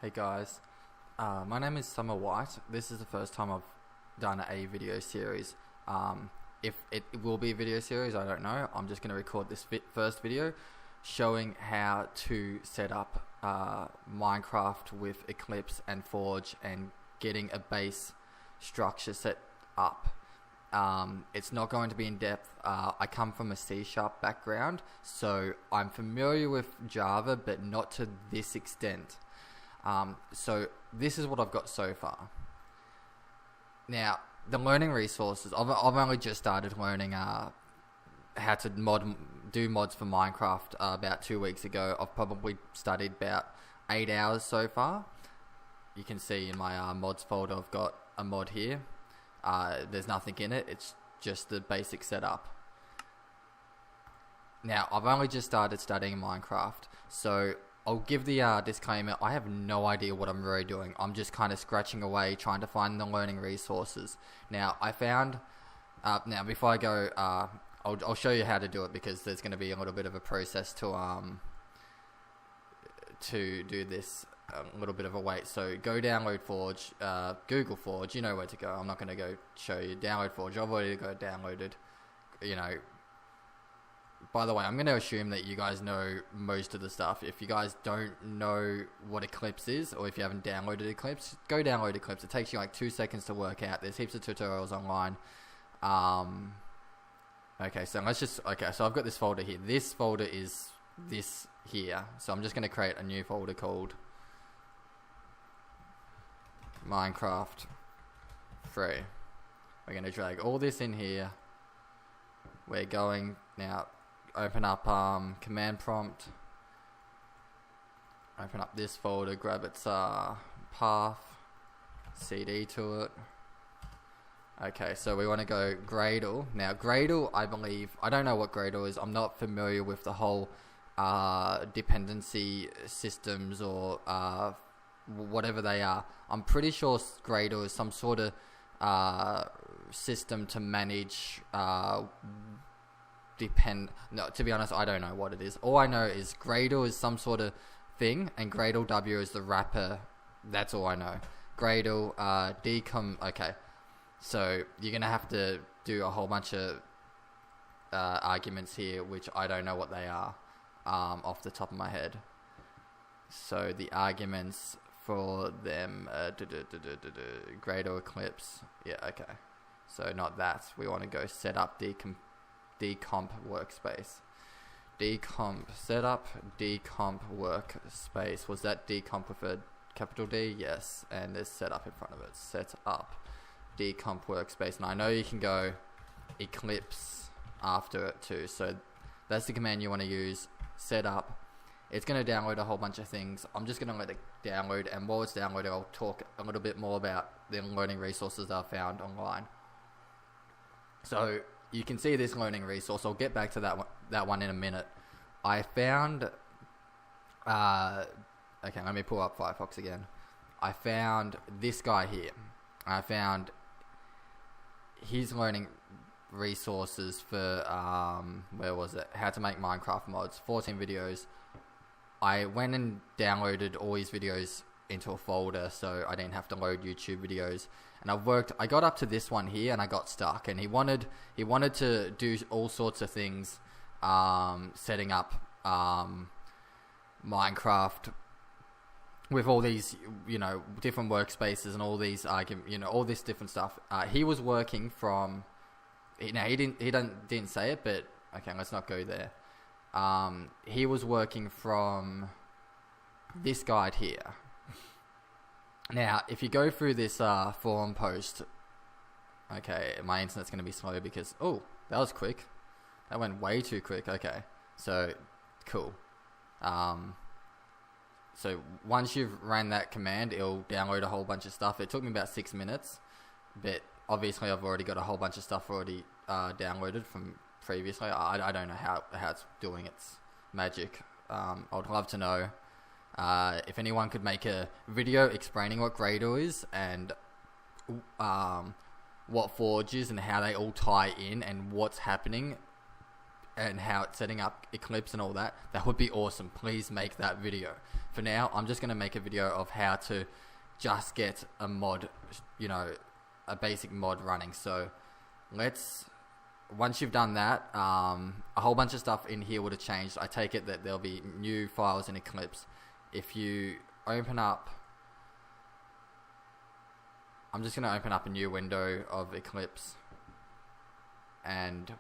Hey guys, my name is Summer White. This is the first time I've done a video series. If it will be a video series, I don't know. I'm just going to record this first video showing how to set up Minecraft with Eclipse and Forge and getting a base structure set up. It's not going to be in depth. I come from a C# background, so I'm familiar with Java, but not to this extent. So this is what I've got so far. Now, the learning resources, I've only just started learning how to do mods for Minecraft about 2 weeks ago. I've probably studied about 8 hours so far. You can see in my mods folder I've got a mod here. There's nothing in it, it's just the basic setup. Now, I've only just started studying Minecraft, so I'll give the disclaimer. I have no idea what I'm really doing. I'm just kind of scratching away, trying to find the learning resources. Now, I found... now, before I go, I'll show you how to do it, because there's going to be a little bit of a process to do this. A little bit of a wait. So, go download Forge. Google Forge. You know where to go. I'm not going to go show you. Download Forge. I've already got it downloaded. You know... By the way, I'm going to assume that you guys know most of the stuff. If you guys don't know what Eclipse is, or if you haven't downloaded Eclipse, go download Eclipse. It takes you like 2 seconds to work out. There's heaps of tutorials online. Okay, so so I've got this folder here. This folder is this here. So I'm just going to create a new folder called Minecraft Free. We're going to drag all this in here. We're going now... Open up command prompt, open up this folder, grab its path, cd to it. Okay, so we want to go Gradle. Now Gradle, I don't know what Gradle is. I'm not familiar with the whole dependency systems or whatever they are. I'm pretty sure Gradle is some sort of system to manage no, to be honest, I don't know what it is. All I know is Gradle is some sort of thing, and Gradle W is the wrapper. That's all I know. Gradle, okay. So you're gonna have to do a whole bunch of arguments here, which I don't know what they are off the top of my head. So the arguments for them, Gradle Eclipse. Yeah, okay. So not that. We want to go set up decomp workspace. Decomp setup, decomp workspace. Was that decomp with a capital D? Yes, and there's setup in front of it. Set up decomp workspace. And I know you can go Eclipse after it too. So that's the command you want to use. Setup. It's going to download a whole bunch of things. I'm just going to let it download, and while it's downloading, I'll talk a little bit more about the learning resources I found online. So you can see this learning resource. I'll get back to that one in a minute. I found... okay, let me pull up Firefox again. I found this guy here. I found his learning resources for... where was it? How to make Minecraft mods. 14 videos. I went and downloaded all his videos into a folder, so I didn't have to load YouTube videos. And I got up to this one here, and I got stuck. And he wanted to do all sorts of things, setting up Minecraft with all these, different workspaces and all these, all this different stuff. He was working from, he didn't say it, but okay, let's not go there. He was working from this guide here. Now, if you go through this forum post, okay, my internet's going to be slow because, oh, that was quick. That went way too quick. Okay, so, cool. So, once you've ran that command, it'll download a whole bunch of stuff. It took me about 6 minutes, but obviously I've already got a whole bunch of stuff already downloaded from previously. I don't know how it's doing its magic. I'd love to know. If anyone could make a video explaining what Gradle is and what Forge is and how they all tie in and what's happening and how it's setting up Eclipse and all that, that would be awesome. Please make that video. For now, I'm just going to make a video of how to just get a mod, you know, a basic mod running. So once you've done that, a whole bunch of stuff in here would have changed. I take it that there'll be new files in Eclipse. If you open up, I'm just going to open up a new window of Eclipse, and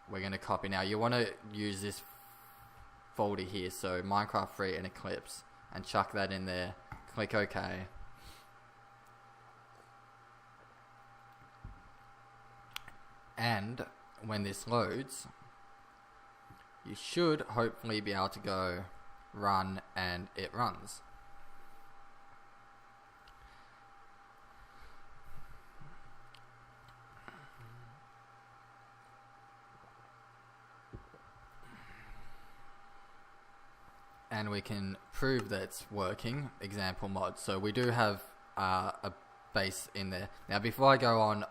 we're going to copy. Now you want to use this folder here, so Minecraft Free and Eclipse, and chuck that in there. Click OK. And when this loads, you should hopefully be able to go run, and it runs. And we can prove that it's working. Example mod. So we do have a base in there. Now before I go on,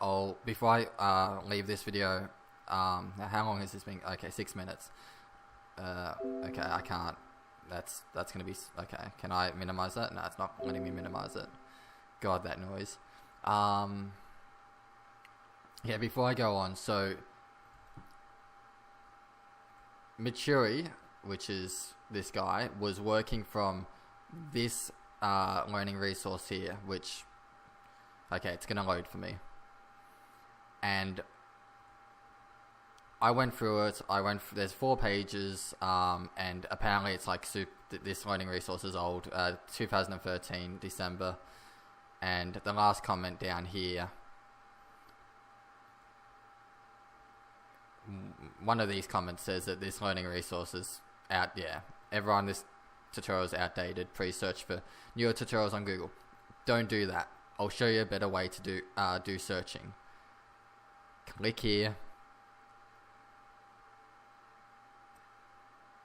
before I leave this video, now how long has this been? Okay, 6 minutes. Okay, I can't. That's gonna be okay. Can I minimize that? No, it's not letting me minimize it. God, that noise. Yeah, before I go on, so Mitsuri, which is this guy, was working from this learning resource here, which, okay, it's gonna load for me. And I went through it. There's 4 pages, and apparently it's like this learning resource is old, 2013 December. And the last comment down here, one of these comments says that this learning resource is out. Yeah, everyone, this tutorial is outdated. Please search for newer tutorials on Google. Don't do that. I'll show you a better way to do searching. Click here.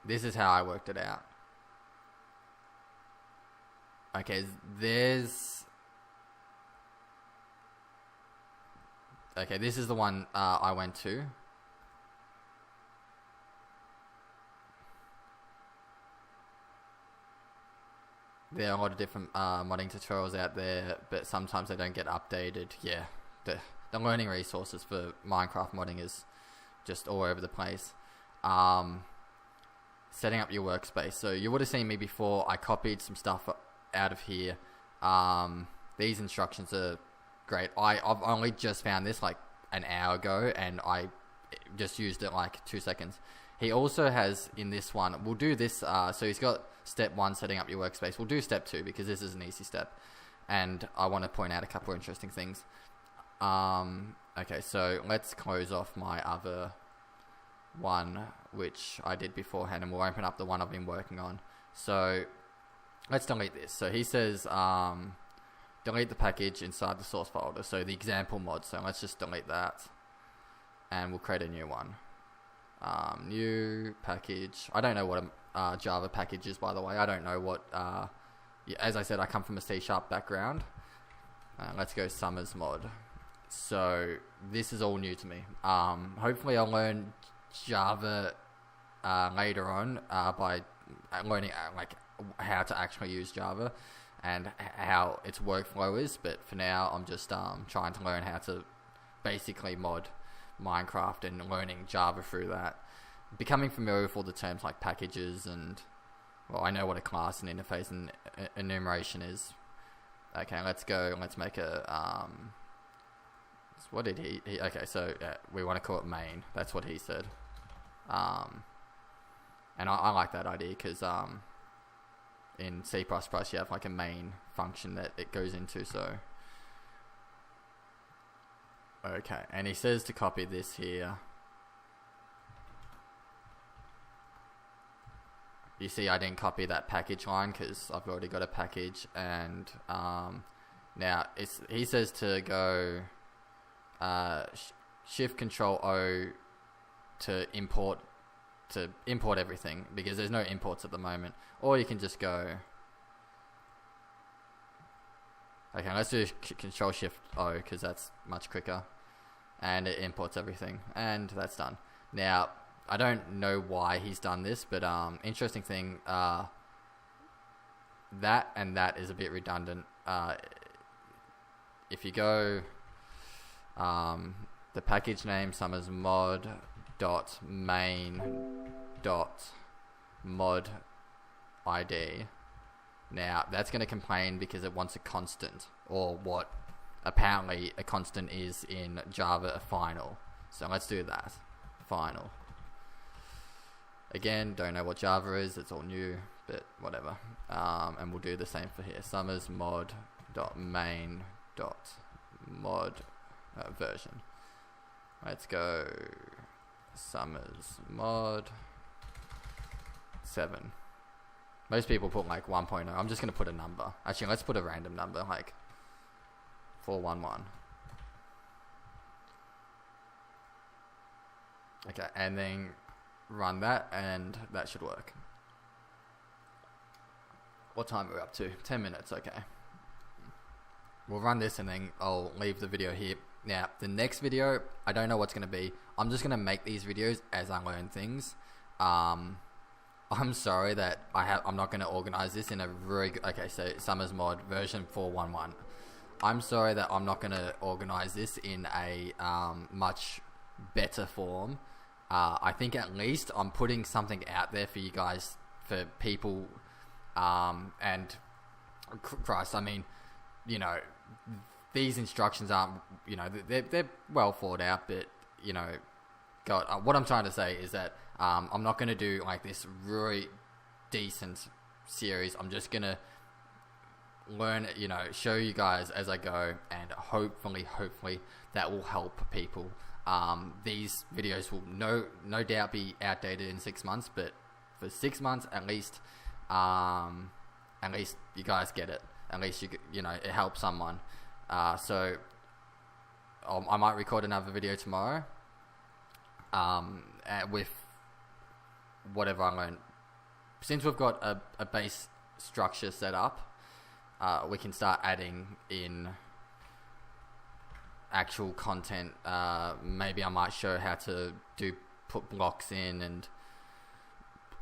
This is how I worked it out. Okay, okay, this is the one I went to. There are a lot of different modding tutorials out there, but sometimes they don't get updated. Yeah, the learning resources for Minecraft modding is just all over the place. Setting up your workspace. So you would have seen me before. I copied some stuff out of here. These instructions are great. I've only just found this like an hour ago, and I just used it like 2 seconds. He also has in this one, we'll do this, so he's got step 1, setting up your workspace. We'll do step 2 because this is an easy step, and I want to point out a couple of interesting things. Okay, so let's close off my other one, which I did beforehand, and we'll open up the one I've been working on. So let's delete this. So he says delete the package inside the source folder, so the example mod. So let's just delete that, and we'll create a new one. New package. I don't know what a Java package is, by the way. I don't know what as I said, I come from a C# background. Let's go Summers mod. So this is all new to me. Hopefully I'll learn Java later on by learning like how to actually use Java and how its workflow is, but for now I'm just trying to learn how to basically mod Minecraft and learning Java through that, becoming familiar with all the terms like packages, and well, I know what a class and interface and enumeration is. Okay, let's make a what did he okay, so we want to call it main. That's what he said. And I like that idea because in C++ you have like a main function that it goes into. So okay, and he says to copy this here. You see I didn't copy that package line because I've already got a package, and now he says to go Shift Control O to import everything, because there's no imports at the moment. Or you can just go, okay, let's do Control Shift O because that's much quicker, and it imports everything, and that's done. Now I don't know why he's done this, but interesting thing, that and that is a bit redundant. If you go the package name summers mod dot main dot mod ID. Now that's going to complain because it wants a constant, or what apparently a constant is in Java, a final. So let's do that. Final. Again, don't know what Java is, it's all new, but whatever. And we'll do the same for here. Summers mod dot main dot mod version. Let's go summers mod 7. Most people put like 1.0. I'm just going to put a number. Actually, let's put a random number, like 411. Okay, and then run that, and that should work. What time are we up to? 10 minutes, okay. We'll run this, and then I'll leave the video here. Now, the next video, I don't know what's going to be. I'm just going to make these videos as I learn things. I'm sorry that I'm not going to organize this in a very good... Okay, so Summers Mod version 411. I'm sorry that I'm not going to organize this in a much better form. I think at least I'm putting something out there for you guys, for people, and Christ, I mean, you know, these instructions aren't, you know, they're well thought out, but, you know, God, what I'm trying to say is that I'm not going to do like this really decent series. I'm just going to learn, you know, show you guys as I go, and hopefully that will help people. These videos will no doubt be outdated in 6 months, but for 6 months at least you guys get it. At least you know, it helps someone. So I might record another video tomorrow with whatever I learned. Since we've got a base structure set up, we can start adding in actual content. Maybe I might show how to put blocks in and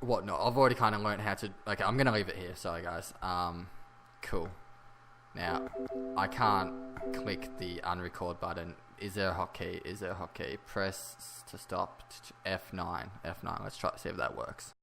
whatnot. I've already kind of learned how to. Okay, I'm gonna leave it here. Sorry guys. Cool. Now I can't click the unrecord button. Is there a hotkey? Press to stop. F9. Let's try to see if that works.